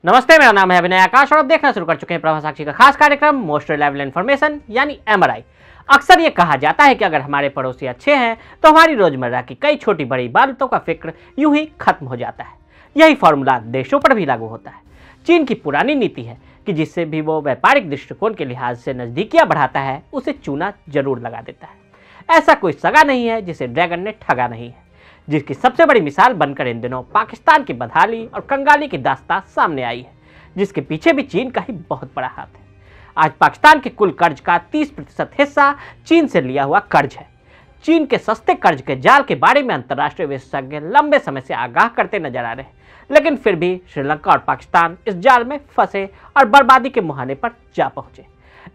नमस्ते, मेरा नाम है अभिनय आकाश और आप देखना शुरू कर चुके हैं प्रभा साक्षी का खास कार्यक्रम मोस्ट रिलायबल इन्फॉर्मेशन यानी एमआरआई। अक्सर ये कहा जाता है कि अगर हमारे पड़ोसी अच्छे हैं तो हमारी रोजमर्रा की कई छोटी बड़ी बातों का फिक्र यूं ही खत्म हो जाता है। यही फॉर्मूला देशों पर भी लागू होता है। चीन की पुरानी नीति है कि जिससे भी वो व्यापारिक दृष्टिकोण के लिहाज से नजदीकियां बढ़ाता है उसे चूना जरूर लगा देता है। ऐसा कोई सगा नहीं है जिसे ड्रैगन ने ठगा नहीं है, जिसकी सबसे बड़ी मिसाल बनकर इन दिनों पाकिस्तान की बदहाली और कंगाली की दास्तां सामने आई है, जिसके पीछे भी चीन का ही बहुत बड़ा हाथ है। आज पाकिस्तान के कुल कर्ज का 30% हिस्सा चीन से लिया हुआ कर्ज है। चीन के सस्ते कर्ज के जाल के बारे में अंतर्राष्ट्रीय विशेषज्ञ लंबे समय से आगाह करते नजर आ रहे हैं, लेकिन फिर भी श्रीलंका और पाकिस्तान इस जाल में फंसे और बर्बादी के मुहाने पर जा पहुंचे।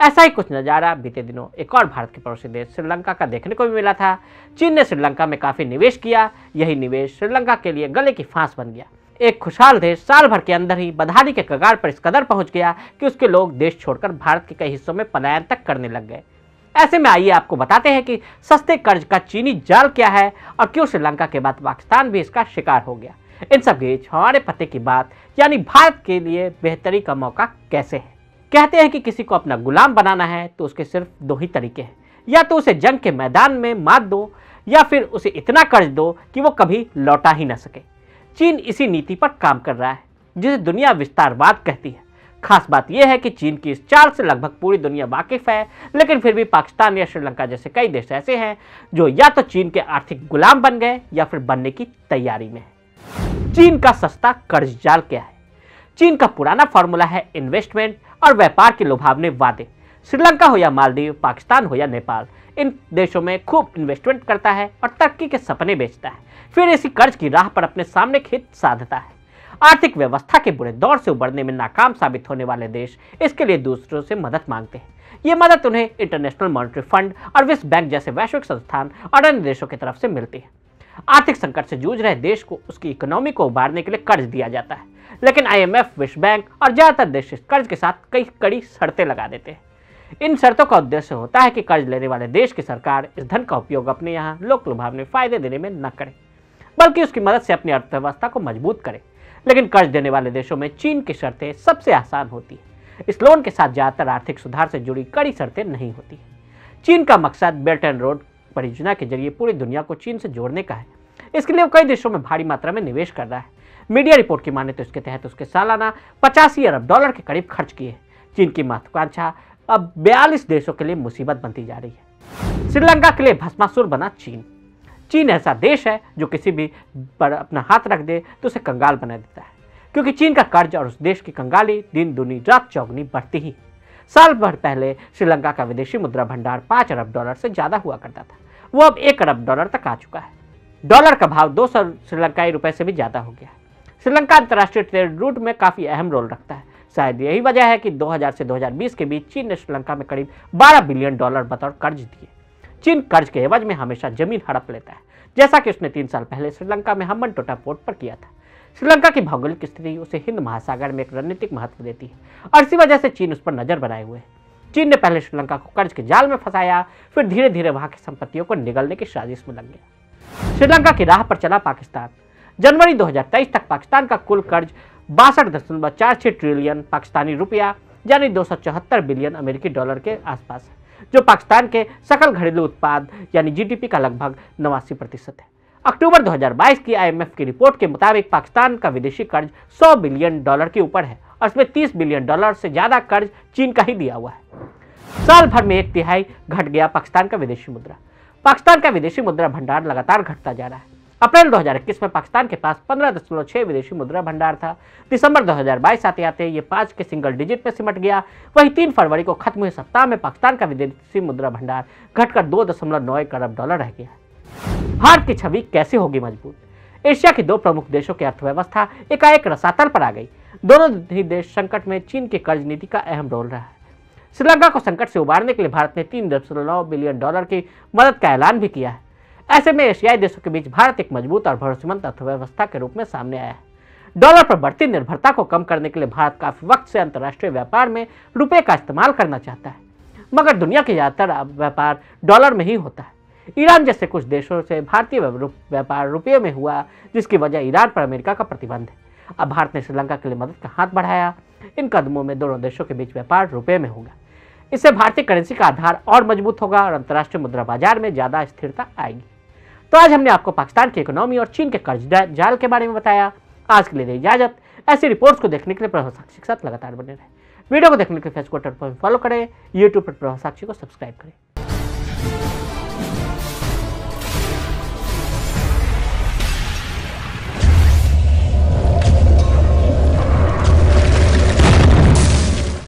ऐसा ही कुछ नज़ारा बीते दिनों एक और भारत के पड़ोसी देश श्रीलंका का देखने को भी मिला था। चीन ने श्रीलंका में काफ़ी निवेश किया, यही निवेश श्रीलंका के लिए गले की फांस बन गया। एक खुशहाल देश साल भर के अंदर ही बदहाली के कगार पर इस कदर पहुंच गया कि उसके लोग देश छोड़कर भारत के कई हिस्सों में पलायन तक करने लग गए। ऐसे में आइए आपको बताते हैं कि सस्ते कर्ज का चीनी जाल क्या है और क्यों श्रीलंका के बाद पाकिस्तान भी इसका शिकार हो गया। इन सब बीच हमारे पते की बात यानी भारत के लिए बेहतरी का मौका कैसे है। कहते हैं कि किसी को अपना गुलाम बनाना है तो उसके सिर्फ दो ही तरीके हैं, या तो उसे जंग के मैदान में मात दो या फिर उसे इतना कर्ज दो कि वो कभी लौटा ही ना सके। चीन इसी नीति पर काम कर रहा है जिसे दुनिया विस्तारवाद कहती है। खास बात यह है कि चीन की इस चाल से लगभग पूरी दुनिया वाकिफ है, लेकिन फिर भी पाकिस्तान या श्रीलंका जैसे कई देश ऐसे हैं जो या तो चीन के आर्थिक गुलाम बन गए या फिर बनने की तैयारी में है। चीन का सस्ता कर्ज जाल क्या है? चीन का पुराना फॉर्मूला है इन्वेस्टमेंट और व्यापार के लुभावने वादे। श्रीलंका हो या मालदीव, पाकिस्तान हो या नेपाल, इन देशों में खूब इन्वेस्टमेंट करता है और तरक्की के सपने बेचता है, फिर इसी कर्ज की राह पर अपने सामने हित साधता है। आर्थिक व्यवस्था के बुरे दौर से उबरने में नाकाम साबित होने वाले देश इसके लिए दूसरों से मदद मांगते हैं। ये मदद उन्हें इंटरनेशनल मॉनेटरी फंड और विश्व बैंक जैसे वैश्विक संस्थान और अन्य देशों की तरफ से मिलती है। आर्थिक संकट से जूझ रहे देश को उसकी इकोनॉमी को उबारने के लिए कर्ज दिया जाता है, लेकिन IMF, विश्व बैंक और ज्यादातर देश इस कर्ज के साथ कई कड़ी शर्तें लगा देते हैं। इन शर्तों का उद्देश्य होता है कि कर्ज लेने वाले देश की सरकार इस धन का उपयोग अपने यहाँ लोक लुभावने फायदे देने में न करे, बल्कि उसकी मदद से अपनी अर्थव्यवस्था को मजबूत करे। लेकिन कर्ज देने वाले देशों में चीन की शर्तें सबसे आसान होती है। इस लोन के साथ ज्यादातर आर्थिक सुधार से जुड़ी कड़ी शर्तें नहीं होती। चीन का मकसद बेल्ट एंड रोड परियोजना के जरिए पूरी दुनिया को चीन से जोड़ने का है। इसके लिए वो कई देशों में भारी मात्रा में निवेश कर रहा है। मीडिया रिपोर्ट की माने तो इसके तहत उसके सालाना 85 अरब डॉलर के करीब खर्च किए। चीन की महत्वाकांक्षा अब 42 देशों के लिए मुसीबत बनती जा रही है। श्रीलंका के लिए भस्मासुर बना चीन। चीन ऐसा देश है जो किसी भी पर अपना हाथ रख दे तो उसे कंगाल बना देता है, क्योंकि चीन का कर्ज और उस देश की कंगाली दिन दूनी रात चौगुनी बढ़ती ही। साल भर पहले श्रीलंका का विदेशी मुद्रा भंडार 5 अरब डॉलर से ज्यादा हुआ करता था, वो अब 1 अरब डॉलर तक आ चुका है। डॉलर का भाव 200 श्रीलंकाई रुपए से भी ज्यादा हो गया है। श्रीलंका अंतर्राष्ट्रीय ट्रेड रूट में काफी अहम रोल रखता है। शायद यही वजह है कि 2000 से 2020 के बीच चीन ने श्रीलंका में करीब 12 बिलियन डॉलर बतौर कर्ज दिए। चीन कर्ज के एवज में हमेशा जमीन हड़प लेता है, जैसा कि उसने 3 साल पहले श्रीलंका में हम्बनटोटा पोर्ट पर किया था। श्रीलंका की भौगोलिक स्थिति उसे हिंद महासागर में एक रणनीतिक महत्व देती है और इसी वजह से चीन उस पर नजर बनाए हुए है। चीन ने पहले श्रीलंका को कर्ज के जाल में फंसाया, फिर धीरे धीरे वहां की संपत्तियों को निगलने की साजिश में लग गया। श्रीलंका की राह पर चला पाकिस्तान। जनवरी 2023 तक पाकिस्तान का कुल कर्ज 62.46 ट्रिलियन पाकिस्तानी रुपया यानी 274 बिलियन अमेरिकी डॉलर के आसपास है, जो पाकिस्तान के सकल घरेलू उत्पाद यानी GDP का लगभग 89% है। अक्टूबर 2022 की IMF की रिपोर्ट के मुताबिक पाकिस्तान का विदेशी कर्ज 100 बिलियन डॉलर के ऊपर है और इसमें 30 बिलियन डॉलर से ज्यादा कर्ज चीन का ही दिया हुआ है। साल भर में 1/3 घट गया पाकिस्तान का विदेशी मुद्रा। पाकिस्तान का विदेशी मुद्रा भंडार लगातार घटता जा रहा है। अप्रैल 2021 में पाकिस्तान के पास 15.6 विदेशी मुद्रा भंडार था। दिसंबर 2022 आते आते ये 5 के सिंगल डिजिट में सिमट गया। वहीं 3 फरवरी को खत्म हुए सप्ताह में पाकिस्तान का विदेशी मुद्रा भंडार घटकर 2.9 अरब डॉलर रह गया। भारत की छवि कैसे होगी मजबूत? एशिया के 2 प्रमुख देशों की अर्थव्यवस्था एकाएक रसातल पर आ गई। दोनों ही देश संकट में चीन की कर्ज नीति का अहम रोल रहा है। श्रीलंका को संकट से उबारने के लिए भारत ने 3.9 बिलियन डॉलर की मदद का ऐलान भी किया है। ऐसे में एशियाई देशों के बीच भारत एक मजबूत और भरोसेमंद अर्थव्यवस्था के रूप में सामने आया है। डॉलर पर बढ़ती निर्भरता को कम करने के लिए भारत काफी वक्त से अंतर्राष्ट्रीय व्यापार में रुपए का इस्तेमाल करना चाहता है, मगर दुनिया के ज्यादातर व्यापार डॉलर में ही होता है। ईरान जैसे कुछ देशों से भारतीय व्यापार रुपये में हुआ, जिसकी वजह ईरान पर अमेरिका का प्रतिबंध है। अब भारत ने श्रीलंका के लिए मदद का हाथ बढ़ाया। इन कदमों में दोनों देशों के बीच व्यापार रुपए में होगा। इससे भारतीय करेंसी का आधार और मजबूत होगा और अंतर्राष्ट्रीय मुद्रा बाजार में ज्यादा स्थिरता आएगी। तो आज हमने आपको पाकिस्तान की इकोनॉमी और चीन के कर्ज जाल के बारे में बताया। आज के लिए इजाजत। ऐसी रिपोर्ट्स को देखने के लिए प्रभाव साक्षी के साथ लगातार बने रहे। वीडियो को देखने के लिए फेसबुक पर फॉलो करें, यूट्यूब पर प्रभाव साक्षी को सब्सक्राइब करें।